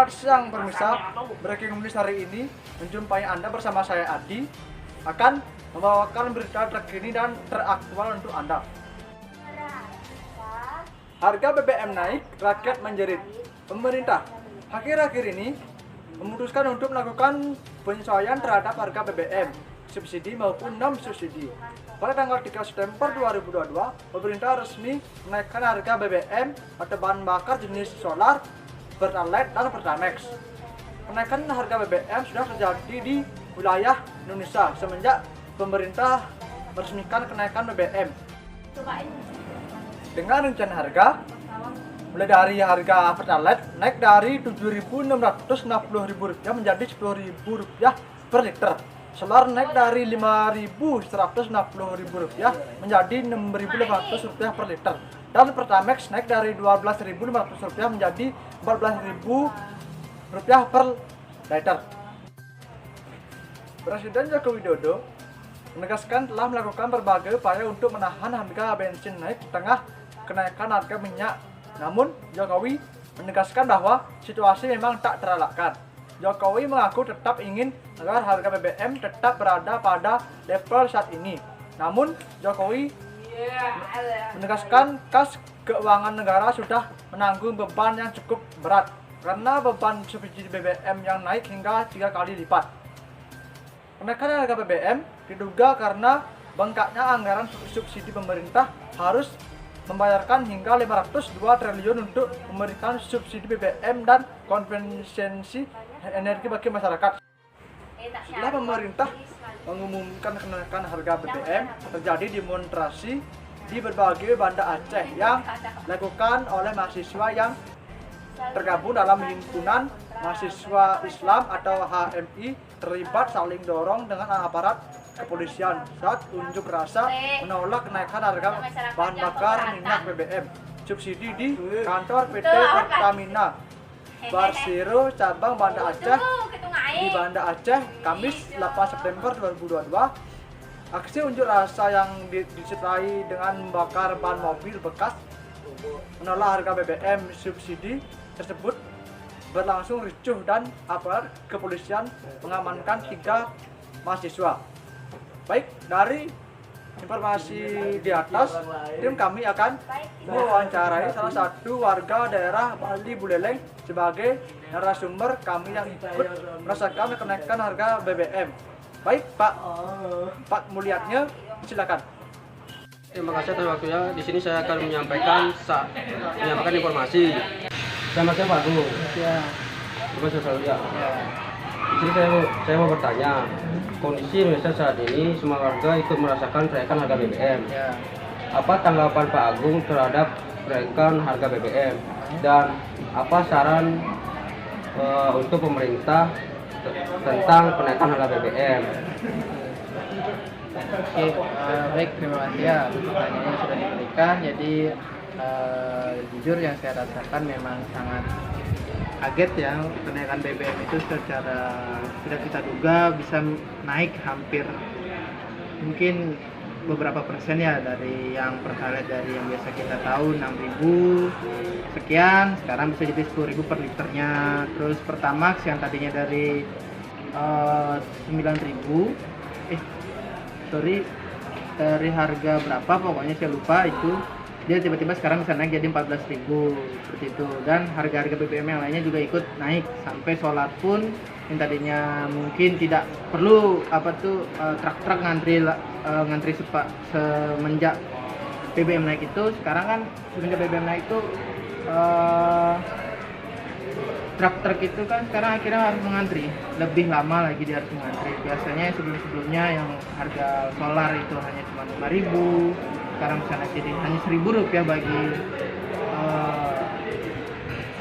Selamat siang pemirsa, Breaking News hari ini menjumpai Anda bersama saya Adi akan membawakan berita terkini dan teraktual untuk Anda. Harga BBM naik, rakyat menjerit. Pemerintah akhir-akhir ini memutuskan untuk melakukan penyesuaian terhadap harga BBM, subsidi maupun non-subsidi. Pada tanggal 3 September 2022, pemerintah resmi menaikkan harga BBM atau bahan bakar jenis solar, Pertalite dan Pertamax. Kenaikan harga BBM sudah terjadi di wilayah Indonesia semenjak pemerintah meresmikan kenaikan BBM. Dengan rencana harga mulai dari harga Pertalite naik dari Rp7.660.000 menjadi Rp10.000 per liter. Solar naik dari Rp5.160.000 menjadi Rp6.800 per liter. Dan Pertamax naik dari Rp12.500 menjadi Rp14.000 per liter. Presiden Joko Widodo menegaskan telah melakukan berbagai upaya untuk menahan harga bensin naik di tengah kenaikan harga minyak. Namun, Jokowi menegaskan bahwa situasi memang tak terelakkan. Jokowi mengaku tetap ingin agar harga BBM tetap berada pada level saat ini. Namun, Jokowi menegaskan kas keuangan negara sudah menanggung beban yang cukup berat karena beban subsidi BBM yang naik hingga 3 kali lipat. Kenaikan harga BBM diduga karena bengkaknya anggaran subsidi pemerintah harus membayarkan hingga 502 triliun untuk memberikan subsidi BBM dan kompensasi energi bagi masyarakat. Setelah pemerintah mengumumkan kenaikan harga BBM, terjadi demonstrasi di berbagai Banda Aceh yang dilakukan oleh mahasiswa yang tergabung dalam himpunan mahasiswa Islam atau HMI, terlibat saling dorong dengan aparat kepolisian saat unjuk rasa menolak kenaikan harga bahan bakar minyak BBM subsidi di kantor PT Pertamina Persero cabang Banda Aceh di Banda Aceh, Kamis 8 September 2022. Aksi unjuk rasa yang disertai dengan membakar ban mobil bekas menolak harga BBM subsidi tersebut berlangsung ricuh dan aparat kepolisian mengamankan 3 mahasiswa. Baik, dari informasi di atas, tim kami akan mewawancarai salah satu warga daerah Bali Buleleng sebagai narasumber kami yang ikut merasakan kenaikan harga BBM. Baik, Pak Mulyatnya, silakan. Terima kasih atas waktunya. Di sini saya akan menyampaikan informasi. Selamat siang Pak Gu. Ya. Terima kasih ya. Di sini saya mau bertanya, kondisi Indonesia saat ini semua warga ikut merasakan kenaikan harga BBM. Ya. Apa tanggapan Pak Agung terhadap kenaikan harga BBM dan apa saran untuk pemerintah tentang kenaikan harga BBM? Oke, baik, terima kasih ya pertanyaan yang sudah diberikan. Jadi jujur yang saya rasakan memang sangat kaget ya, kenaikan BBM itu secara sudah kita duga bisa naik hampir mungkin beberapa persen ya, dari yang Pertalite dari yang biasa kita tahu 6.000 sekian sekarang bisa jadi 10.000 per liternya. Terus Pertamax yang tadinya dari 9.000 dari harga berapa pokoknya saya lupa itu, dia tiba-tiba sekarang bisa naik jadi 14.000 seperti itu. Dan harga-harga BBM yang lainnya juga ikut naik, sampai solar pun yang tadinya mungkin tidak perlu truk-truk ngantri semenjak BBM naik itu, sekarang kan semenjak BBM naik itu truk-truk itu kan sekarang akhirnya harus mengantri lebih lama lagi, dia harus mengantri. Biasanya sebelum-sebelumnya yang harga solar itu hanya cuma 5.000, sekarang bisa naik jadi hanya Rp1.000 bagi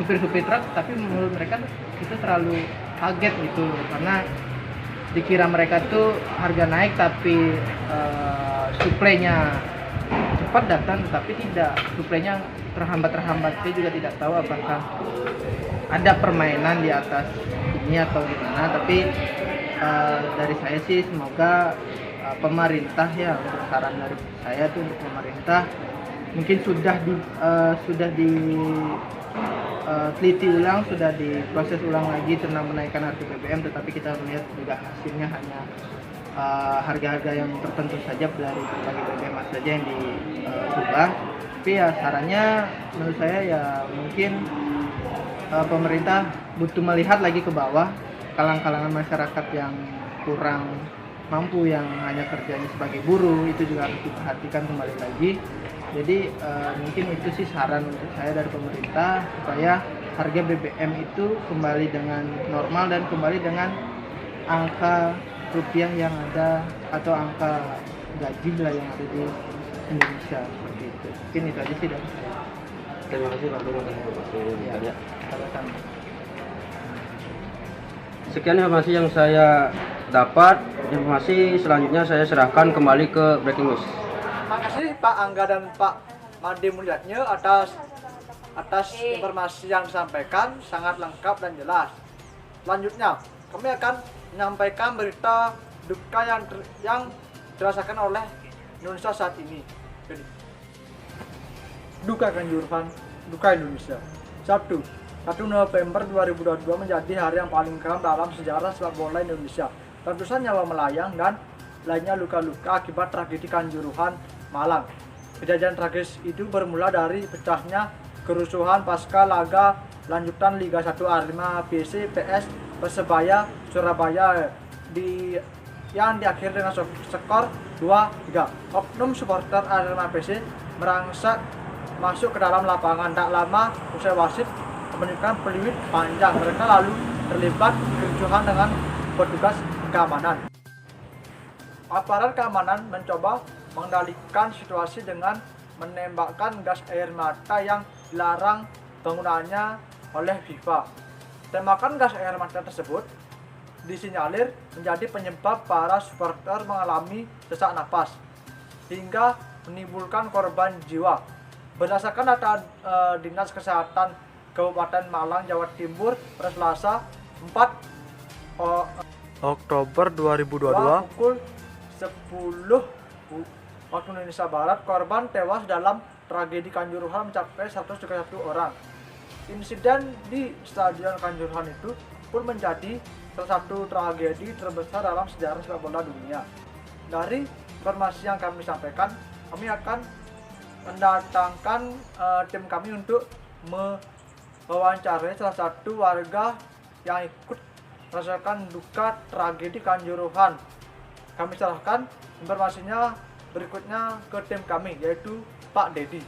supir-supir truk. Tapi menurut mereka itu terlalu kaget gitu, karena dikira mereka tuh harga naik tapi suplainya cepat datang, tetapi tidak, suplainya terhambat. Saya juga tidak tahu apakah ada permainan di atas ini atau gimana. Tapi dari saya sih semoga pemerintah ya, untuk saran dari saya tuh untuk pemerintah mungkin sudah teliti ulang, sudah diproses ulang lagi tentang menaikkan harga BBM, tetapi kita melihat juga hasilnya hanya harga-harga yang tertentu saja dari berbagai BBM saja yang diubah. Tapi ya sarannya menurut saya ya mungkin pemerintah butuh melihat lagi ke bawah, kalangan masyarakat yang kurang mampu, yang hanya kerjanya sebagai buruh, itu juga harus diperhatikan kembali lagi. Jadi mungkin itu sih saran untuk saya dari pemerintah, supaya harga BBM itu kembali dengan normal dan kembali dengan angka rupiah yang ada atau angka gaji lah yang ada di Indonesia, seperti itu. Mungkin itu aja sih dari saya. Terima kasih Pak Guru atas informasinya. Ya, sama-sama. Sekian informasi yang saya dapat. Informasi selanjutnya saya serahkan kembali ke Breaking News. Terima kasih Pak Angga dan Pak Made Mulyatnya atas informasi yang disampaikan, sangat lengkap dan jelas. Selanjutnya kami akan menyampaikan berita duka yang dirasakan oleh Indonesia saat ini. Jadi, duka Kanjuruhan, duka Indonesia. 1 November 2022 menjadi hari yang paling kelam dalam sejarah sepak bola Indonesia. Ratusan nyawa melayang dan lainnya luka-luka akibat tragedi Kanjuruhan, Malang. Kejadian tragis itu bermula dari pecahnya kerusuhan pasca laga lanjutan Liga 1 Arema BC PS Persebaya Surabaya yang diakhiri dengan skor 2-3. Oknum supporter Arema BC merangsek masuk ke dalam lapangan. Tak lama usai wasit menunjukkan peluit panjang, mereka lalu terlibat kericuhan dengan petugas keamanan. Aparat keamanan mencoba mengendalikan situasi dengan menembakkan gas air mata yang dilarang penggunaannya oleh FIFA. Tembakan gas air mata tersebut disinyalir menjadi penyebab para supporter mengalami sesak napas hingga menimbulkan korban jiwa. Berdasarkan data Dinas Kesehatan Kabupaten Malang, Jawa Timur, pada Selasa 4 Oktober 2022 pukul 10 waktu Indonesia Barat, korban tewas dalam tragedi Kanjuruhan mencapai 131 orang. Insiden di Stadion Kanjuruhan itu pun menjadi salah satu tragedi terbesar dalam sejarah sepak bola dunia. Dari informasi yang kami sampaikan, kami akan mendatangkan tim kami untuk mewawancarai salah satu warga yang ikut merasakan duka tragedi Kanjuruhan. Kami serahkan informasinya berikutnya ke tim kami, yaitu Pak Dedi.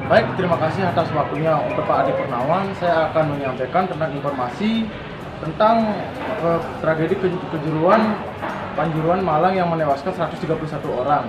Baik, terima kasih atas waktunya untuk Pak Adi Purnawan. Saya akan menyampaikan tentang informasi tentang tragedi Kanjuruhan Malang yang menewaskan 131 orang.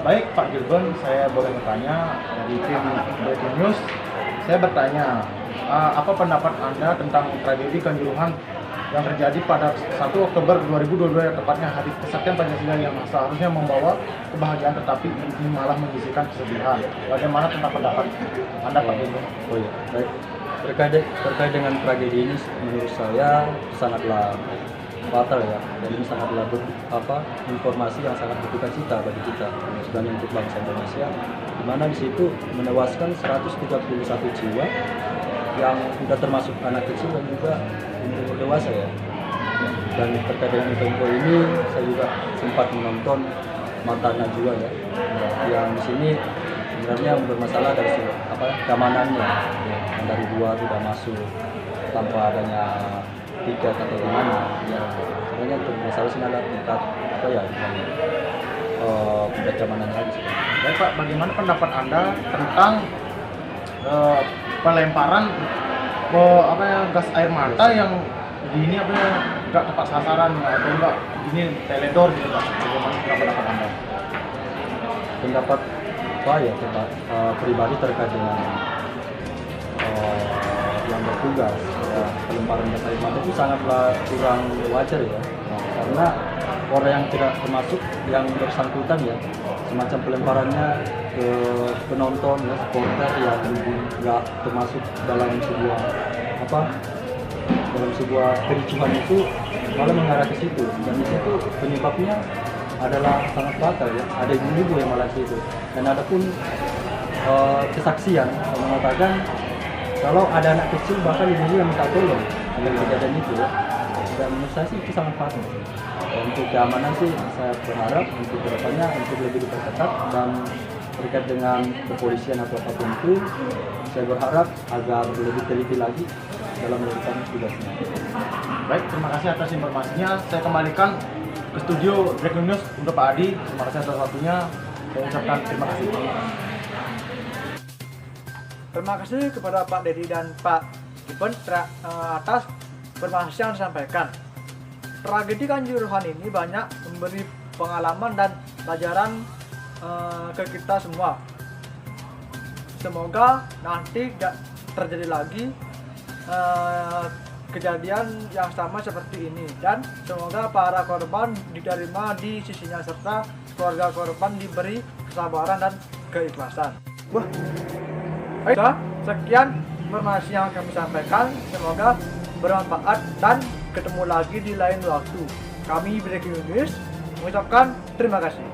Baik Pak Gilbert, saya boleh bertanya dari tim Breaking News. Saya bertanya, apa pendapat Anda tentang tragedi Kanjuruhan yang terjadi pada 1 Oktober 2022, yang tepatnya hari kesaktian Pancasila yang seharusnya membawa kebahagiaan tetapi ini malah membisikkan kesedihan. Bagaimana tentang pendapat Anda Pak Gilbert? Oh iya, baik. Terkait dengan tragedi ini menurut saya sangatlah fatal ya, dan ini sangatlah informasi yang sangat berduka cita bagi kita sebenarnya untuk bangsa Indonesia, di mana di situ menewaskan 131 jiwa yang sudah termasuk anak kecil dan juga umur dewasa ya. Dan terkait dengan info ini saya juga sempat menonton Mata Najwa ya, yang di sini sebenarnya bermasalah dari keamanannya ya, yang dari luar tidak masuk tanpa adanya tiket atau gimana ya. Sebenarnya untuk masalah sini adalah tingkat keamanan lagi sih. Baik Pak, bagaimana pendapat Anda tentang pelemparan gas air mata yang ini nggak tepat sasaran atau enggak ini teledor gitu Pak? Bagaimana pendapat Anda? Pendapat saya pribadi terkait dengan yang bertugas ya, pelemparan gas air mata itu sangatlah kurang wajar ya, karena orang yang tidak termasuk yang bersangkutan ya, semacam pelemparannya ke penonton ya, supporter yang nggak termasuk dalam sebuah kericuhan itu malah mengarah ke situ, dan di situ penyebabnya adalah sangat fatal ya, ada ibu-ibu yang malah situ, dan ada pun kesaksian yang mengatakan kalau ada anak kecil bahkan ibunya yang minta tolong dengan kejadian itu. Dan menurut saya sih itu sangat fatal. Untuk keamanan sih saya berharap untuk kedepannya untuk lebih diperketat, dan terkait dengan kepolisian atau apapun itu saya berharap agar lebih teliti lagi dalam melakukan tugasnya. Baik, terima kasih atas informasinya. Saya kembalikan ke studio Breaking News untuk Pak Adi. Terima kasih atas waktunya. Saya ucapkan terima kasih. Terima kasih kepada Pak Dedi dan Pak Gibbon atas informasi yang disampaikan. Tragedi Kanjuruhan ini banyak memberi pengalaman dan pelajaran ke kita semua. Semoga nanti tidak terjadi lagi kejadian yang sama seperti ini, dan semoga para korban diterima di sisinya serta keluarga korban diberi kesabaran dan keikhlasan. Baik, sekian informasi yang kami sampaikan, semoga bermanfaat dan ketemu lagi di lain waktu. Kami Breaking News mengucapkan terima kasih.